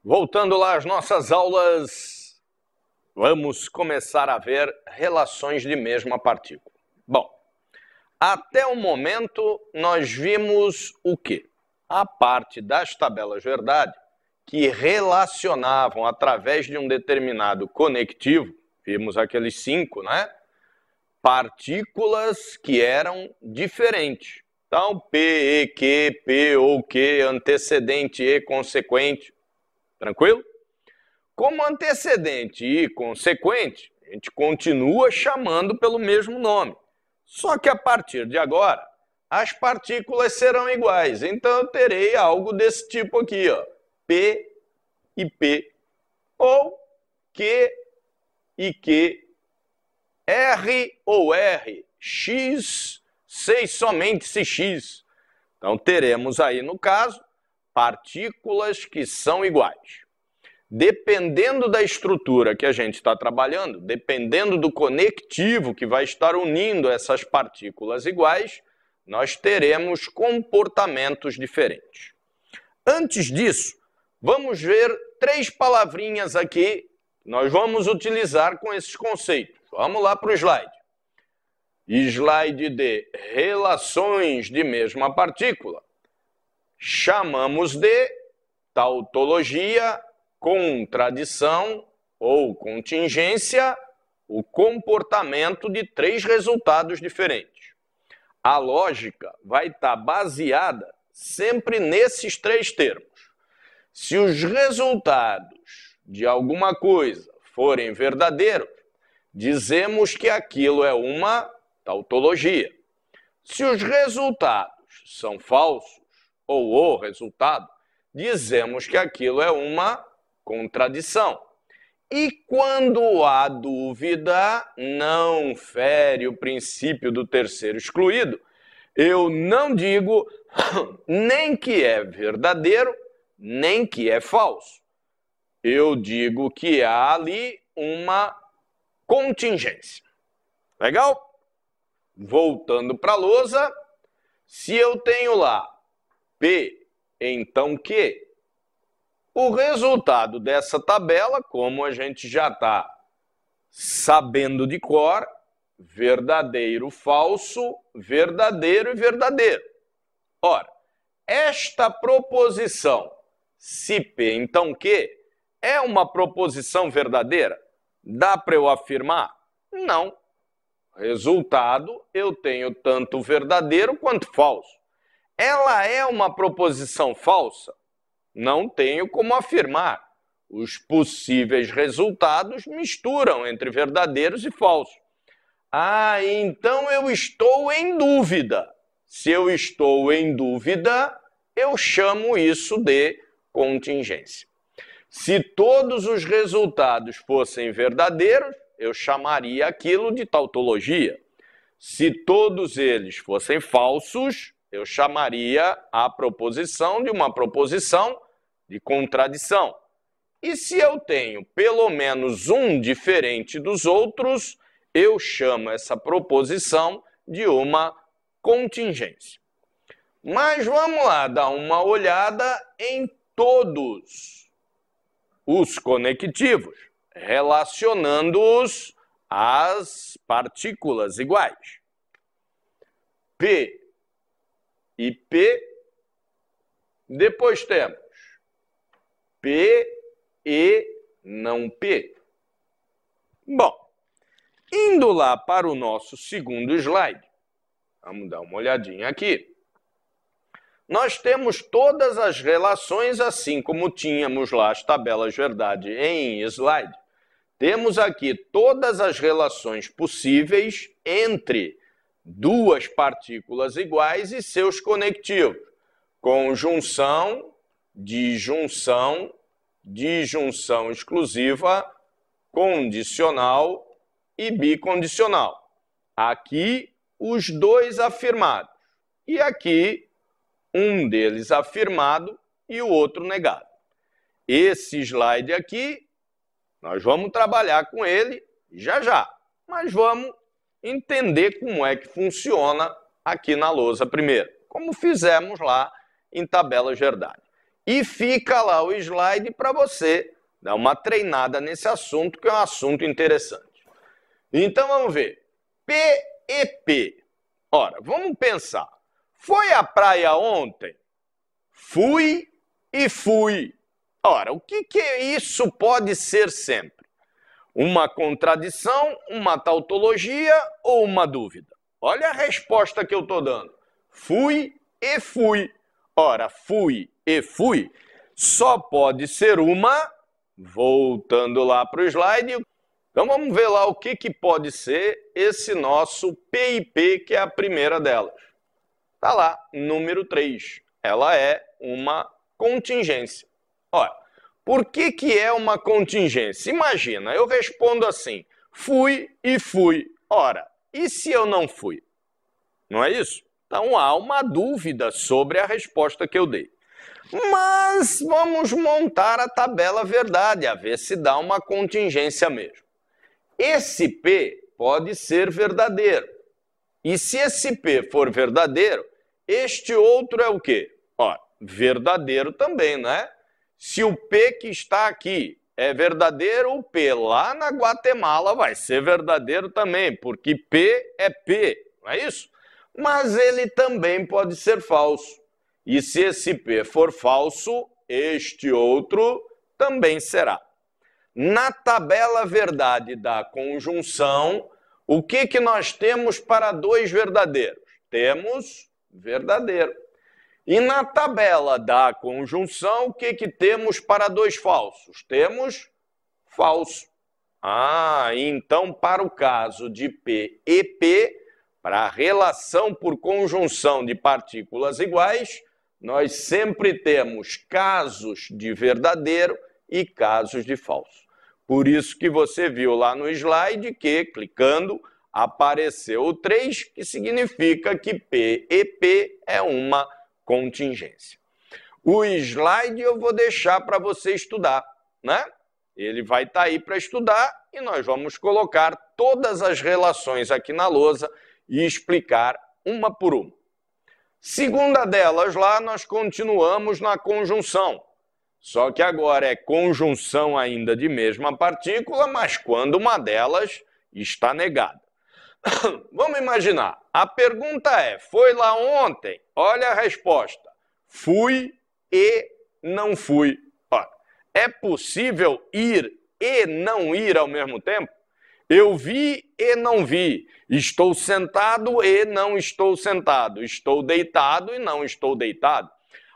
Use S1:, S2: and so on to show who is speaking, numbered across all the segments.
S1: Voltando lá às nossas aulas, vamos começar a ver relações de mesma partícula. Bom, até o momento nós vimos o quê? A parte das tabelas verdade que relacionavam através de um determinado conectivo, vimos aqueles 5, né? Partículas que eram diferentes. Então, P, E, Q, P ou Q, antecedente e consequente. Tranquilo? Como antecedente e consequente, a gente continua chamando pelo mesmo nome. Só que a partir de agora, as partículas serão iguais. Então eu terei algo desse tipo aqui, ó, P e P, ou Q e Q, R ou R, X, sei somente se X. Então teremos aí, no caso, partículas que são iguais. Dependendo da estrutura que a gente está trabalhando, dependendo do conectivo que vai estar unindo essas partículas iguais, nós teremos comportamentos diferentes. Antes disso, vamos ver 3 palavrinhas aqui que nós vamos utilizar com esses conceitos. Vamos lá para o slide. Slide de relações de mesma partícula. Chamamos de tautologia, contradição ou contingência, o comportamento de 3 resultados diferentes. A lógica vai estar baseada sempre nesses 3 termos. Se os resultados de alguma coisa forem verdadeiros, dizemos que aquilo é uma tautologia. Se os resultados são falsos, ou o resultado, dizemos que aquilo é uma contradição. E quando há dúvida, não fere o princípio do terceiro excluído, eu não digo nem que é verdadeiro, nem que é falso. Eu digo que há ali uma contingência. Legal? Voltando para a lousa, se eu tenho lá P, então Q, o resultado dessa tabela, como a gente já está sabendo de cor, verdadeiro, falso, verdadeiro e verdadeiro. Ora, esta proposição, se P, então Q, é uma proposição verdadeira? Dá para eu afirmar? Não. Resultado, eu tenho tanto verdadeiro quanto falso. Ela é uma proposição falsa? Não tenho como afirmar. Os possíveis resultados misturam entre verdadeiros e falsos. Ah, então eu estou em dúvida. Se eu estou em dúvida, eu chamo isso de contingência. Se todos os resultados fossem verdadeiros, eu chamaria aquilo de tautologia. Se todos eles fossem falsos, eu chamaria a proposição de uma proposição de contradição. E se eu tenho pelo menos um diferente dos outros, eu chamo essa proposição de uma contingência. Mas vamos lá dar uma olhada em todos os conectivos, relacionando-os às partículas iguais. P e P, depois temos P e não P. Bom, indo lá para o nosso segundo slide, vamos dar uma olhadinha aqui. Nós temos todas as relações, assim como tínhamos lá as tabelas verdade em slide. Temos aqui todas as relações possíveis entre duas partículas iguais e seus conectivos. Conjunção, disjunção, disjunção exclusiva, condicional e bicondicional. Aqui, os dois afirmados. E aqui, um deles afirmado e o outro negado. Esse slide aqui, nós vamos trabalhar com ele já já. Mas vamos entender como é que funciona aqui na lousa primeiro, como fizemos lá em tabelas verdade. E fica lá o slide para você dar uma treinada nesse assunto, que é um assunto interessante. Então vamos ver. P e P. Ora, vamos pensar. Foi à praia ontem? Fui e fui. Ora, o que isso pode ser sempre? Uma contradição, uma tautologia ou uma dúvida? Olha a resposta que eu estou dando. Fui e fui. Ora, fui e fui só pode ser uma, voltando lá para o slide. Então vamos ver lá o que pode ser esse nosso P e P, que é a primeira delas. Está lá, número 3. Ela é uma contingência. Olha, por que é uma contingência? Imagina, eu respondo assim, fui e fui. Ora, e se eu não fui? Não é isso? Então há uma dúvida sobre a resposta que eu dei. Mas vamos montar a tabela verdade, a ver se dá uma contingência mesmo. Esse P pode ser verdadeiro. E se esse P for verdadeiro, este outro é o quê? Ora, verdadeiro também, né? Se o P que está aqui é verdadeiro, o P lá na Guatemala vai ser verdadeiro também, porque P é P, não é isso? Mas ele também pode ser falso. E se esse P for falso, este outro também será. Na tabela verdade da conjunção, o que nós temos para dois verdadeiros? Temos verdadeiro. E na tabela da conjunção, o que temos para dois falsos? Temos falso. Então para o caso de P e P, para a relação por conjunção de partículas iguais, nós sempre temos casos de verdadeiro e casos de falso. Por isso que você viu lá no slide que, clicando, apareceu o 3, que significa que P e P é uma contingência. O slide eu vou deixar para você estudar, né? Ele vai estar aí para estudar e nós vamos colocar todas as relações aqui na lousa e explicar uma por uma. Segunda delas lá, nós continuamos na conjunção. Só que agora é conjunção ainda de mesma partícula, mas quando uma delas está negada. Vamos imaginar, a pergunta é, foi lá ontem? Olha a resposta, fui e não fui. Ora, é possível ir e não ir ao mesmo tempo? Eu vi e não vi, estou sentado e não estou sentado, estou deitado e não estou deitado,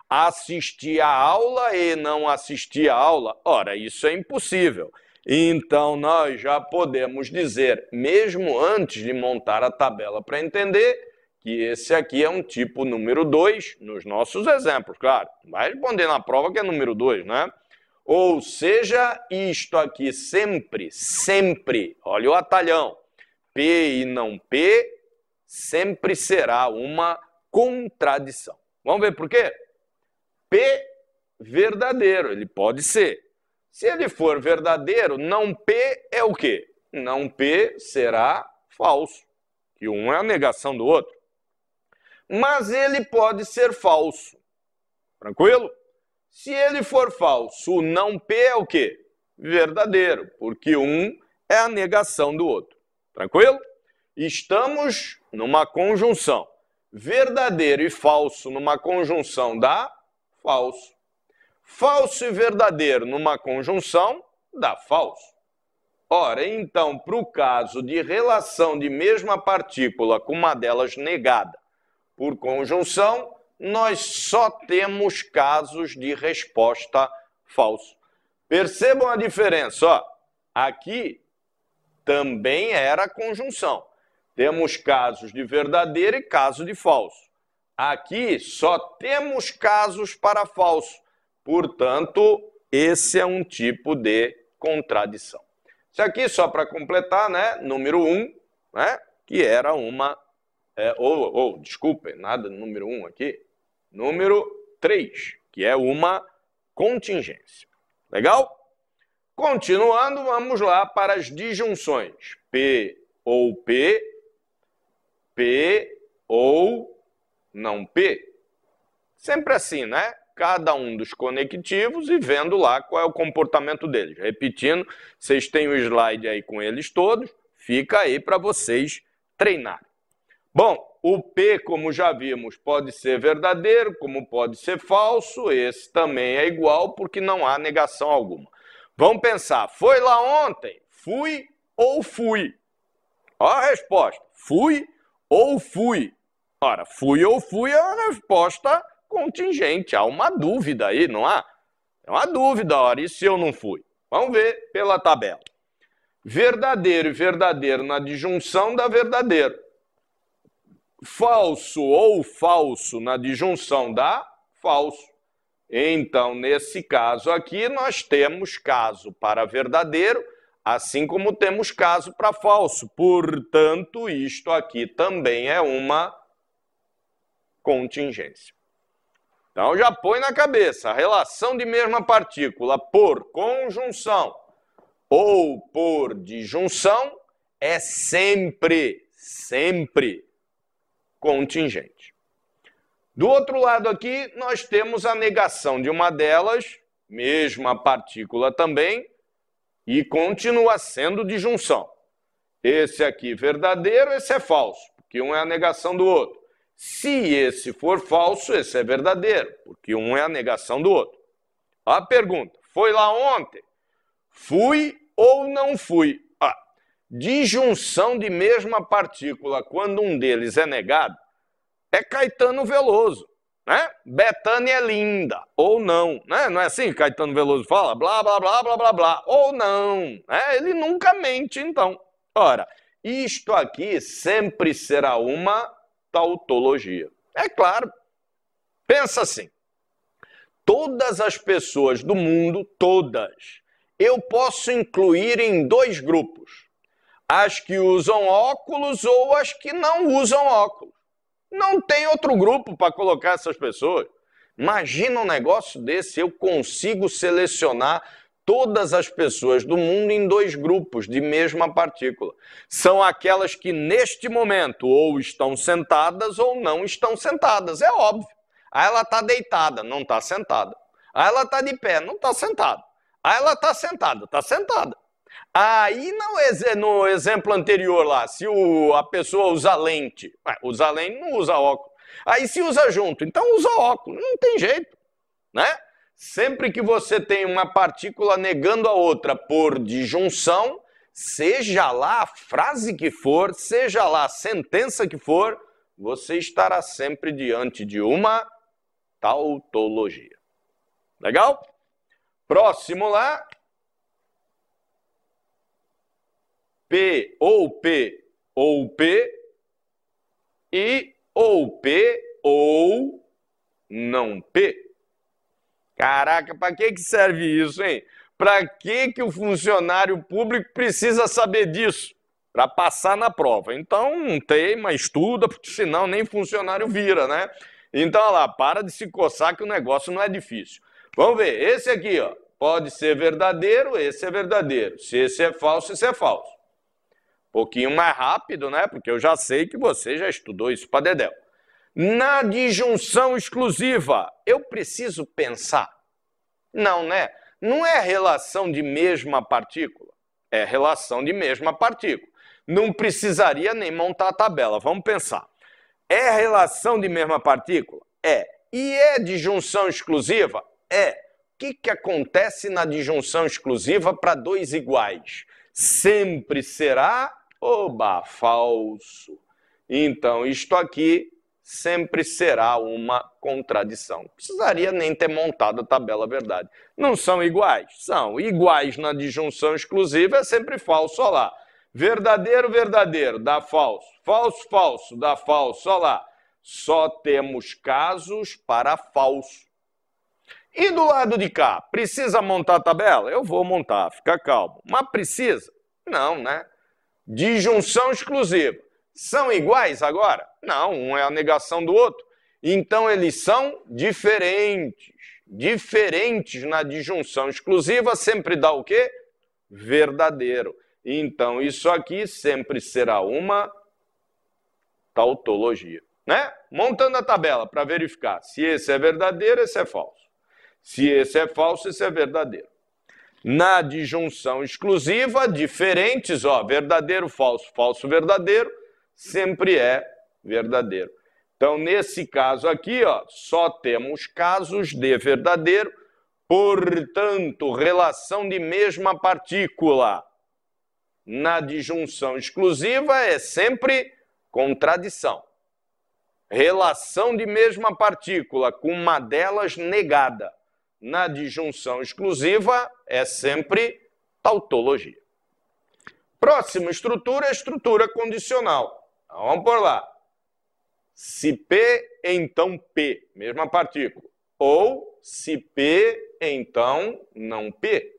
S1: assisti a aula e não assisti a aula. Ora, isso é impossível. Então, nós já podemos dizer, mesmo antes de montar a tabela para entender, que esse aqui é um tipo número 2, nos nossos exemplos, claro. Vai responder na prova que é número 2, né? Ou seja, isto aqui sempre, olha o atalhão, P e não P, sempre será uma contradição. Vamos ver por quê? P verdadeiro, ele pode ser. Se ele for verdadeiro, não P é o quê? Não P será falso, que um é a negação do outro. Mas ele pode ser falso. Tranquilo? Se ele for falso, o não P é o quê? Verdadeiro, porque um é a negação do outro. Tranquilo? Estamos numa conjunção. Verdadeiro e falso numa conjunção dá falso. Falso e verdadeiro numa conjunção dá falso. Ora, então, para o caso de relação de mesma partícula com uma delas negada por conjunção, nós só temos casos de resposta falso. Percebam a diferença, ó. Aqui também era conjunção. Temos casos de verdadeiro e caso de falso. Aqui só temos casos para falso. Portanto, esse é um tipo de contradição. Isso aqui, só para completar, né? Número 1, né? Que era uma... desculpem, nada número 1 aqui. Número 3, que é uma contingência. Legal? Continuando, vamos lá para as disjunções. P ou P P ou não P. Sempre assim, né? Cada um dos conectivos e vendo lá qual é o comportamento deles. Repetindo, vocês têm o slide aí com eles todos, fica aí para vocês treinarem. Bom, o P, como já vimos, pode ser verdadeiro, como pode ser falso, esse também é igual porque não há negação alguma. Vamos pensar, foi lá ontem? Fui ou fui? Olha a resposta, fui ou fui? Ora, fui ou fui é a resposta contingente, há uma dúvida aí, não há? É uma dúvida, ora, e se eu não fui? Vamos ver pela tabela. Verdadeiro e verdadeiro na disjunção dá verdadeiro. Falso ou falso na disjunção dá falso. Então, nesse caso aqui, nós temos caso para verdadeiro, assim como temos caso para falso. Portanto, isto aqui também é uma contingência. Então, já põe na cabeça, a relação de mesma partícula por conjunção ou por disjunção é sempre contingente. Do outro lado aqui, nós temos a negação de uma delas, mesma partícula também, e continua sendo disjunção. Esse aqui verdadeiro, esse é falso, porque um é a negação do outro. Se esse for falso, esse é verdadeiro, porque um é a negação do outro. A pergunta, foi lá ontem? Fui ou não fui? Disjunção de mesma partícula, quando um deles é negado, é Caetano Veloso, né? Bethânia é linda, ou não, né? Não é assim que Caetano Veloso fala? Blá, blá, blá, blá, blá, blá, ou não, né? Ele nunca mente, então. Ora, isto aqui sempre será uma tautologia. É claro. Pensa assim. Todas as pessoas do mundo, todas, eu posso incluir em dois grupos. As que usam óculos ou as que não usam óculos. Não tem outro grupo para colocar essas pessoas. Imagina um negócio desse, eu consigo selecionar todas as pessoas do mundo em dois grupos de mesma partícula. São aquelas que neste momento ou estão sentadas ou não estão sentadas, é óbvio. Aí ela está deitada, não está sentada. Aí ela está de pé, não está sentada. Aí ela está sentada, está sentada. Aí no exemplo anterior lá, se a pessoa usa lente, usa lente não usa óculos. Aí se usa junto, então usa óculos, não tem jeito, né? Sempre que você tem uma partícula negando a outra por disjunção, seja lá a frase que for, seja lá a sentença que for, você estará sempre diante de uma tautologia. Legal? Próximo lá. P ou P ou P e ou P ou não P. Caraca, para que serve isso, hein? Para que o funcionário público precisa saber disso? Para passar na prova. Então, não teima, estuda, porque senão nem funcionário vira, né? Então, olha lá, para de se coçar que o negócio não é difícil. Vamos ver, esse aqui, ó, pode ser verdadeiro, esse é verdadeiro. Se esse é falso, esse é falso. Um pouquinho mais rápido, né? Porque eu já sei que você já estudou isso para dedéu. Na disjunção exclusiva, eu preciso pensar? Não, né? Não é relação de mesma partícula. É relação de mesma partícula. Não precisaria nem montar a tabela. Vamos pensar. É relação de mesma partícula? É. E é disjunção exclusiva? É. O que acontece na disjunção exclusiva para dois iguais? Sempre será, falso. Então, isto aqui sempre será uma contradição. Não precisaria nem ter montado a tabela verdade. Não são iguais? São. Iguais na disjunção exclusiva é sempre falso, olha lá. Verdadeiro, verdadeiro, dá falso. Falso, falso, dá falso, olha lá. Só temos casos para falso. E do lado de cá, precisa montar a tabela? Eu vou montar, fica calmo. Mas precisa? Não, né? Disjunção exclusiva. São iguais agora? Não, um é a negação do outro. Então, eles são diferentes. Diferentes na disjunção exclusiva sempre dá o quê? Verdadeiro. Então, isso aqui sempre será uma tautologia, né? Montando a tabela para verificar se esse é verdadeiro, esse é falso. Se esse é falso, esse é verdadeiro. Na disjunção exclusiva, diferentes, ó, verdadeiro, falso, falso, verdadeiro, sempre é verdadeiro. Então, nesse caso aqui, ó, só temos casos de verdadeiro, portanto, relação de mesma partícula. Na disjunção exclusiva é sempre contradição. Relação de mesma partícula com uma delas negada. Na disjunção exclusiva é sempre tautologia. Próxima estrutura, estrutura condicional. Então, vamos por lá. Se P, então P, mesma partícula. Ou se P, então não P.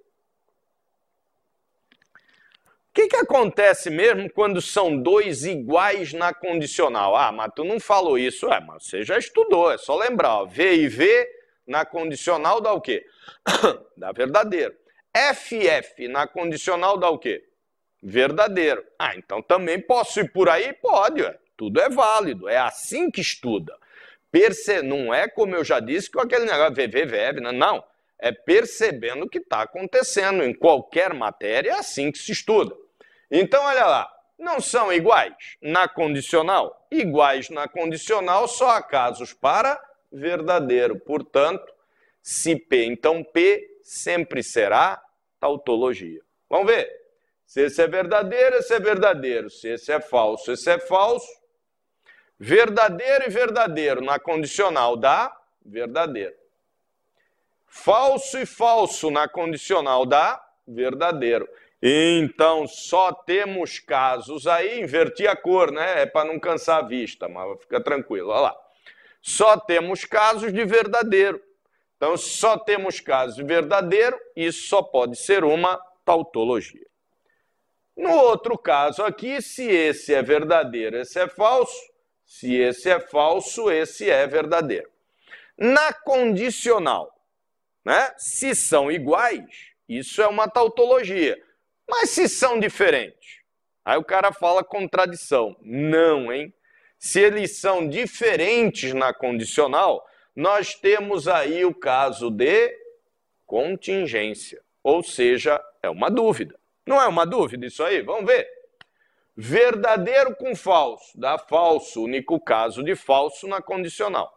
S1: O que acontece mesmo quando são dois iguais na condicional? Ah, mas tu não falou isso. Mas você já estudou, é só lembrar. Ó, V e V na condicional dá o quê? Dá verdadeiro. FF na condicional dá o quê? Verdadeiro. Ah, então também posso ir por aí? Pode, ué. Tudo é válido, é assim que estuda. Não é como eu já disse, com aquele negócio VV, não. É percebendo o que está acontecendo. Em qualquer matéria é assim que se estuda. Então, olha lá, não são iguais na condicional? Iguais na condicional só há casos para verdadeiro. Portanto, se P, então P sempre será tautologia. Vamos ver. Se esse é verdadeiro, esse é verdadeiro. Se esse é falso, esse é falso. Verdadeiro e verdadeiro na condicional dá verdadeiro. Falso e falso na condicional dá verdadeiro. Então, só temos casos aí, inverti a cor, né? É para não cansar a vista, mas fica tranquilo, olha lá. Só temos casos de verdadeiro. Então, só temos casos de verdadeiro, isso só pode ser uma tautologia. No outro caso aqui, se esse é verdadeiro, esse é falso. Se esse é falso, esse é verdadeiro. Na condicional, né? Se são iguais, isso é uma tautologia. Mas se são diferentes, aí o cara fala contradição. Não, hein? Se eles são diferentes na condicional, nós temos aí o caso de contingência. Ou seja, é uma dúvida. Não é uma dúvida isso aí? Vamos ver. Verdadeiro com falso, dá falso, único caso de falso na condicional.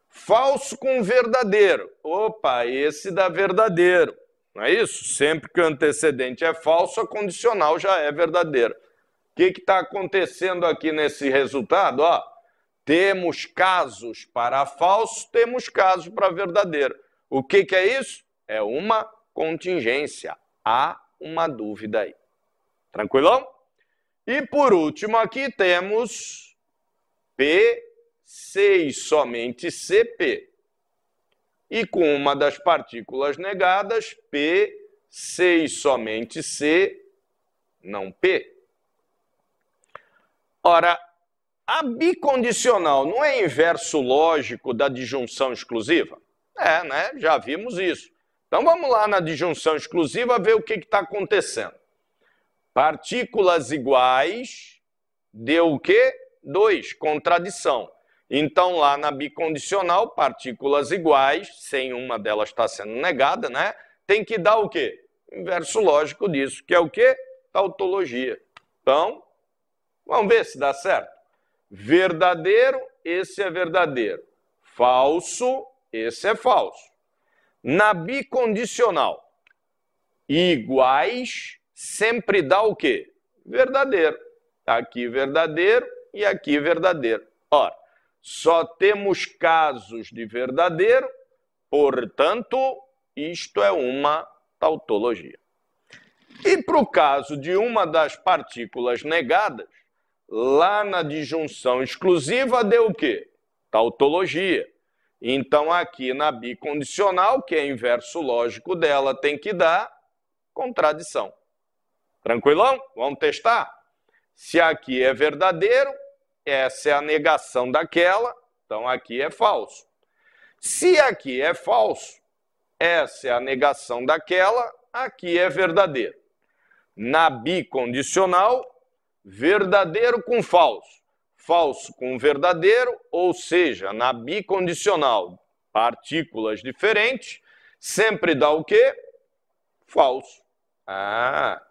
S1: Falso com verdadeiro, opa, esse dá verdadeiro, não é isso? Sempre que o antecedente é falso, a condicional já é verdadeira. O que está acontecendo aqui nesse resultado? Ó, temos casos para falso, temos casos para verdadeiro. O que é isso? É uma contingência, há uma dúvida aí. Tranquilão? E por último aqui temos P6 e somente CP. E com uma das partículas negadas, P6 e somente C, não P. Ora, a bicondicional não é inverso lógico da disjunção exclusiva? É, né? Já vimos isso. Então vamos lá na disjunção exclusiva ver o que está acontecendo. Partículas iguais deu o quê? 2, contradição. Então, lá na bicondicional, partículas iguais, sem uma delas estar sendo negada, né? Tem que dar o quê? Inverso lógico disso, que é o quê? Tautologia. Então, vamos ver se dá certo. Verdadeiro, esse é verdadeiro. Falso, esse é falso. Na bicondicional, iguais, sempre dá o quê? Verdadeiro. Aqui verdadeiro e aqui verdadeiro. Ora, só temos casos de verdadeiro, portanto, isto é uma tautologia. E para o caso de uma das partículas negadas, lá na disjunção exclusiva deu o quê? Tautologia. Então, aqui na bicondicional, que é inverso lógico dela, tem que dar contradição. Tranquilão? Vamos testar? Se aqui é verdadeiro, essa é a negação daquela, então aqui é falso. Se aqui é falso, essa é a negação daquela, aqui é verdadeiro. Na bicondicional, verdadeiro com falso. falso com verdadeiro, ou seja, na bicondicional, partículas diferentes, sempre dá o quê? Falso.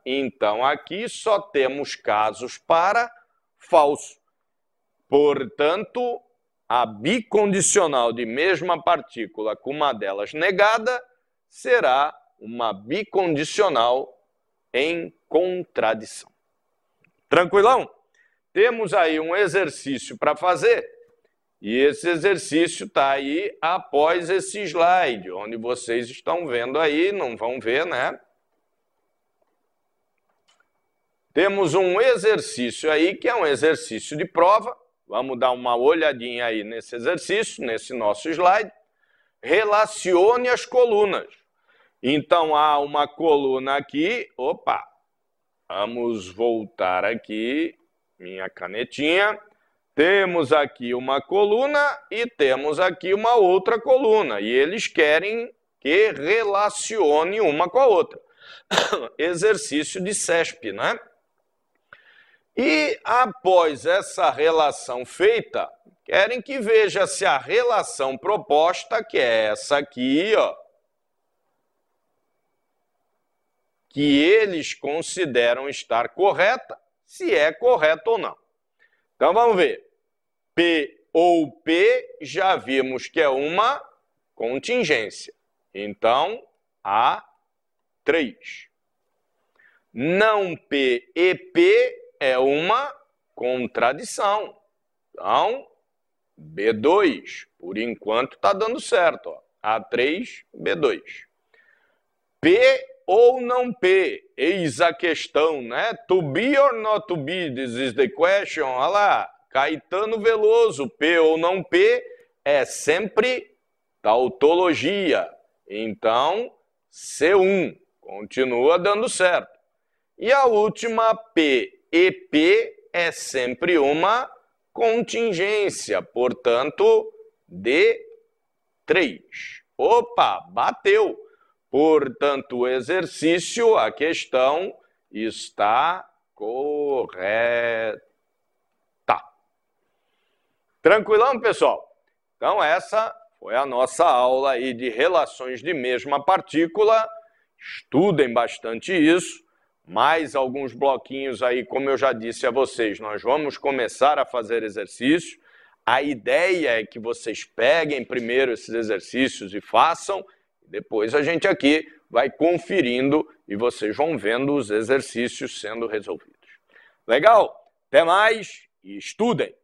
S1: Então aqui só temos casos para falso. Portanto, a bicondicional de mesma partícula com uma delas negada será uma bicondicional em contradição. Tranquilão? Temos aí um exercício para fazer e esse exercício está aí após esse slide, onde vocês estão vendo aí, não vão ver, né? Temos um exercício aí que é um exercício de prova. Vamos dar uma olhadinha aí nesse exercício, nesse nosso slide. Relacione as colunas. Então, há uma coluna aqui. Opa! Vamos voltar aqui, minha canetinha. Temos aqui uma coluna e temos aqui uma outra coluna. E eles querem que relacione uma com a outra. Exercício de CESP, né? E após essa relação feita, querem que veja se a relação proposta, que é essa aqui, ó, que eles consideram estar correta, se é correta ou não. Então vamos ver. P ou P já vimos que é uma contingência. Então, A3. Não P e P é uma contradição. Então, B2. Por enquanto está dando certo. Ó. A3, B2. P ou não P? Eis a questão, né? To be or not to be? This is the question. Olha lá. Caetano Veloso. P ou não P é sempre tautologia. Então, C1. Continua dando certo. E a última, P e P é sempre uma contingência, portanto, D3. Opa, bateu! Portanto, o exercício, a questão está correta. Tranquilão, pessoal? Então, essa foi a nossa aula aí de relações de mesma partícula. Estudem bastante isso. Mais alguns bloquinhos aí, como eu já disse a vocês, nós vamos começar a fazer exercício. A ideia é que vocês peguem primeiro esses exercícios e façam, depois a gente aqui vai conferindo e vocês vão vendo os exercícios sendo resolvidos. Legal? Até mais e estudem!